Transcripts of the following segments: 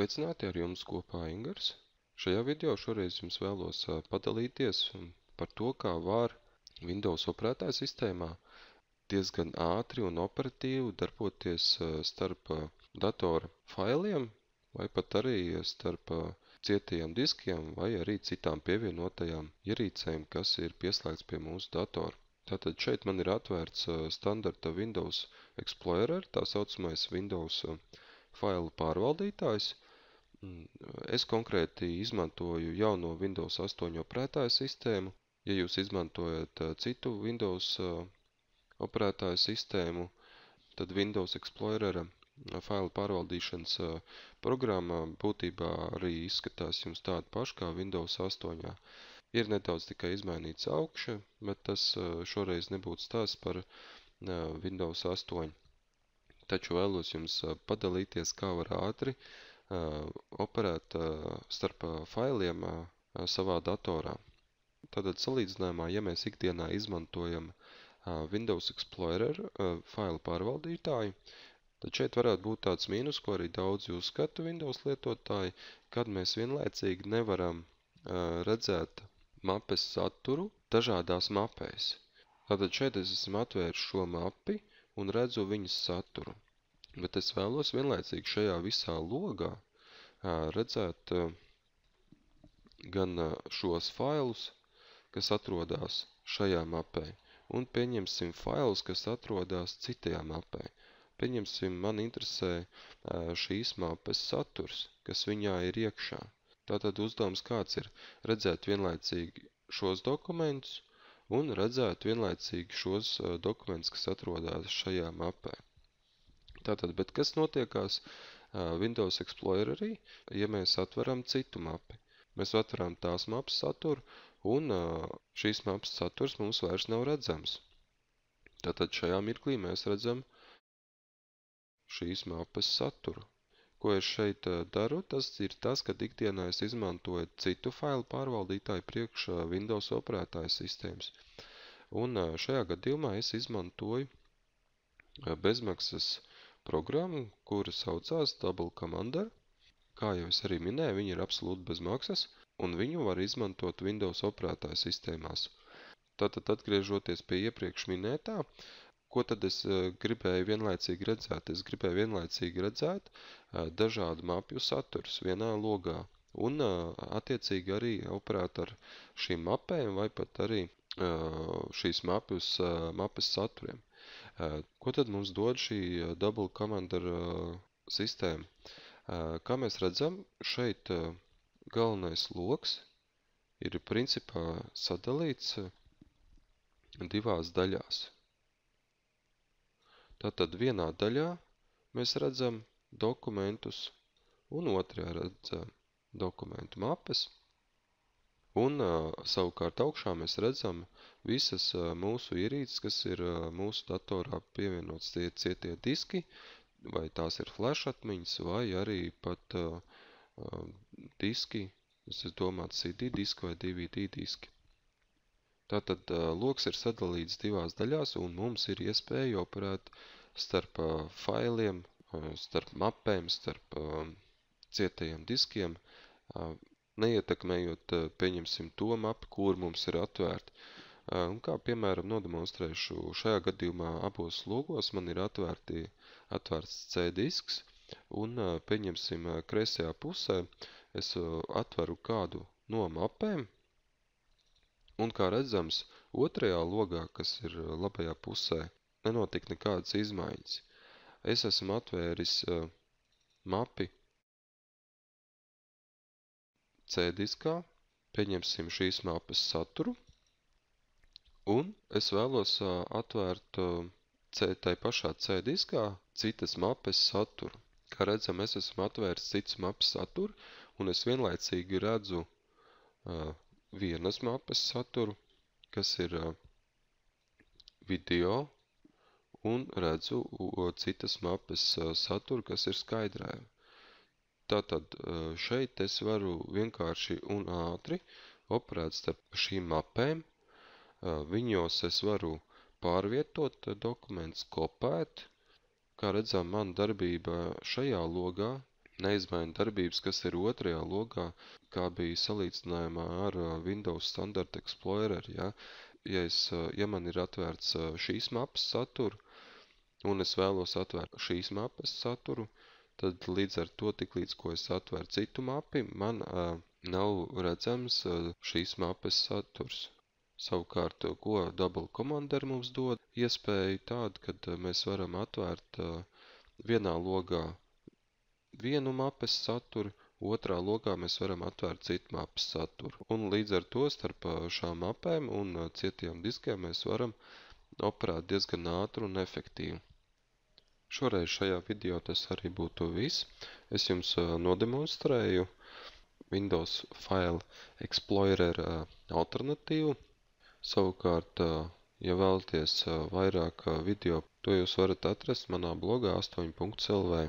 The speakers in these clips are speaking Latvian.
Sveicināti, ar jums kopā Ingars. Šajā video šoreiz jums vēlos padalīties par to, kā var Windows operētāja sistēmā diezgan ātri un operatīvi darboties starp datora failiem vai pat arī starp cietajiem diskiem vai arī citām pievienotajām ierīcēm, kas ir pieslēgts pie mūsu datora. Tātad šeit man ir atvērts standarta Windows Explorer, tā saucamais Windows failu pārvaldītājs. Es konkrēti izmantoju jauno Windows 8 operētāja sistēmu. Ja jūs izmantojat citu Windows operētāja sistēmu, tad Windows Explorera failu pārvaldīšanas programma būtībā arī izskatās jums tāda paša kā Windows 8. Ir nedaudz tikai izmainīts augša, bet tas šoreiz nebūtu stāsts par Windows 8. Taču vēlos jums padalīties, kā var ātri operēt starp failiem savā datorā. Tātad salīdzinājumā, ja mēs ikdienā izmantojam Windows Explorer failu pārvaldītāju, tad šeit varētu būt tāds mīnus, ko arī daudzi uzskata Windows lietotāji, kad mēs vienlaicīgi nevaram redzēt mapes saturu dažādās mapēs. Tātad šeit es esmu atvērs šo mapi un redzu viņas saturu. Bet es vēlos vienlaicīgi šajā visā logā redzēt gan šos failus, kas atrodas šajā mapē, un pieņemsim failus, kas atrodas citajā mapē. Pieņemsim, man interesē šīs mapes saturs, kas viņā ir iekšā. Tātad uzdevums kāds ir redzēt vienlaicīgi šos dokumentus un redzēt vienlaicīgi šos dokumentus, kas atrodas šajā mapē. Tātad, bet kas notiekās Windows Explorerī, ja mēs atveram citu mapi? Mēs atveram tās mapas saturu, un šīs mapas saturs mums vairs nav redzams. Tātad šajā mirklī mēs redzam šīs mapas saturu. Ko es šeit daru, tas ir tas, ka ikdienā es izmantoju citu failu pārvaldītāju priekš Windows operētāja sistēmas. Un šajā gadījumā es izmantoju bezmaksas programmu, kura saucās Double Commander. Kā jau es arī minēju, viņa ir absolūti bez maksas, un viņu var izmantot Windows operētāja sistēmās. Tātad, atgriežoties pie iepriekš minētā, ko tad es gribēju vienlaicīgi redzēt? Es gribēju vienlaicīgi redzēt dažādu mapju saturs vienā logā, un attiecīgi arī operēt ar šīm mapēm vai pat arī šīs mapes saturiem. Ko tad mums dod šī Double Commander sistēma? Kā mēs redzam, šeit galvenais loks ir principā sadalīts divās daļās. Tātad vienā daļā mēs redzam dokumentus un otrajā redzam dokumentu mapes. Un savukārt augšā mēs redzam visas mūsu ierīces, kas ir mūsu datorā pievienots tie cietie diski, vai tās ir flash atmiņas, vai arī pat diski, tas ir domāts CD diski vai DVD diski. Tātad loks ir sadalīts divās daļās, un mums ir iespēja operēt starp failiem, starp mapēm, starp cietajiem diskiem, neietekmējot, pieņemsim to mapu, kur mums ir atvērta. Un kā, piemēram, nodemonstrēšu šajā gadījumā abos logos man ir atvērts C disks, un, pieņemsim, kreisajā pusē es atveru kādu no mapēm, un, kā redzams, otrajā logā, kas ir labajā pusē, nenotika nekādas izmaiņas. Es esmu atvēris mapi C diskā, pieņemsim šīs mapes saturu, un es vēlos atvērt tai pašā C diskā citas mapes saturu. Kā redzam, es esmu atvērs citas mapes saturu, un es vienlaicīgi redzu vienas mapes saturu, kas ir video, un redzu citas mapes saturu, kas ir skaidrējumi. Tātad šeit es varu vienkārši un ātri operēt starp šīm mapēm. Viņos es varu pārvietot dokumentus, kopēt. Kā redzam, man darbība šajā logā neizmaina darbības, kas ir otrajā logā, kā bija salīdzinājumā ar Windows Standard Explorer, ja? Ja man ir atvērts šīs mapas saturu, un es vēlos atvērt šīs mapas saturu, tad līdz ar to, tiklīdz ko es atvēru citu mapi, man nav redzams šīs mapas saturs. Savukārt, ko Double Commander mums dod, iespēja tāda, kad mēs varam atvērt vienā logā vienu mapes saturu, otrā logā mēs varam atvērt citu mapes saturu. Un līdz ar to starp šām mapēm un cietiem diskiem mēs varam operēt diezgan ātri un efektīvi. Šoreiz šajā video tas arī būtu viss. Es jums nodemonstrēju Windows File Explorer alternatīvu. Savukārt, ja vēlaties vairāk video, to jūs varat atrast manā blogā 8.lv.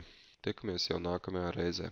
Tiekamies jau nākamajā reizē.